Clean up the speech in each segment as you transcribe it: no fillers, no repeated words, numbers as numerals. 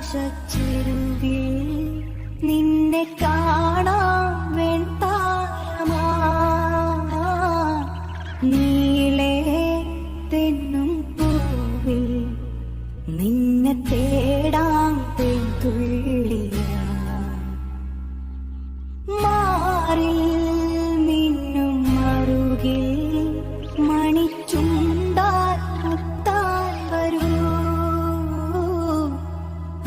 ആകാശച്ചെരുവിൽ നിന്നെ കാണാൻ വെൺതാരമാ നീളെ തെന്നും പൂവിൽ നിന്നെ തേടാൻ തെന്തുള്ളിയ മാറിൽ മിന്നും മറുകിൽ മണിച്ചുണ്ടാൽ മുത്താൻ വരൂ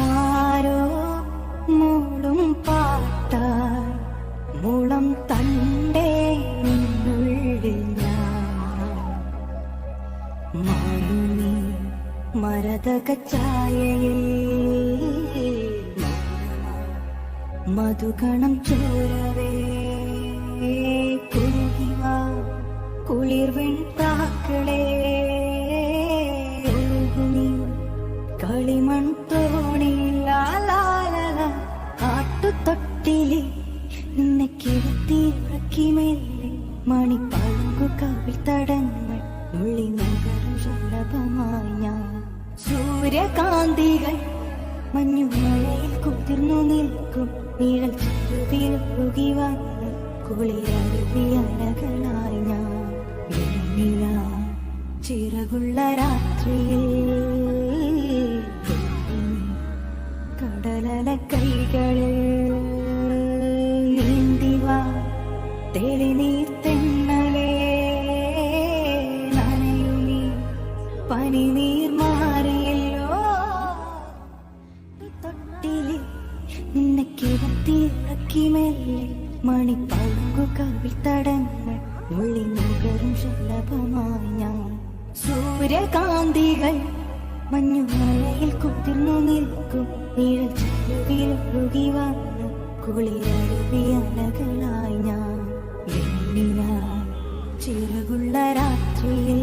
ആരോ മൂളും പാട്ടാൽ മുളം തണ്ടേ നിന്നുള്ളിൽ മാറുന്നീ മരതകച്ചായയിൽ മധുകണം ചോരവേ കുരുകിവാ കുളിർവെൺ പ്രാക്കളേ കളിമൺ തോണിലാലാല കാട്ടുതൊട്ടിലി നിന്നെ കിടത്തി ഉറക്കി മെല്ലെ മണിപ്പളുങ്കു കവിൾ തടങ്ങൾ ഉള്ളി നഗരം സുലഭമായി ഞാൻ സൂര്യകാന്തികൾ മഞ്ഞുമഴയിൽ കുതിർന്നു നിൽക്കും നിഴൽ ചുരുതിയൊഴുകി വന്ന് കുളിരരുവിയലകളായി ഞാൻ വെണ്ണില ചിറകുള്ള രാത്രിയിൽ കടലല കൈകളിൽ നീന്തിവാ തെളിനീർ തെന്നലേ നനയുമീ പനിനീർ മാറിയല്ലോ തൊട്ടിലി നിന്നെ കിടത്തി ഇറക്കി മെല്ലെ മണിപ്പളുങ്കു കവിൾ തടങ്ങൾ ഉള്ളി നഗരം സുലഭമായി ഞാൻ സൂര്യകാന്തികൾ മഞ്ഞുമലയിൽ കുതിർന്നു നിൽക്കും നിഴൽ ചുരുവിലൊഴുകി വന്ന് കുളിരരുവിയലകളായി ഞാൻ വെണ്ണില ചിറകുള്ള രാത്രിയിൽ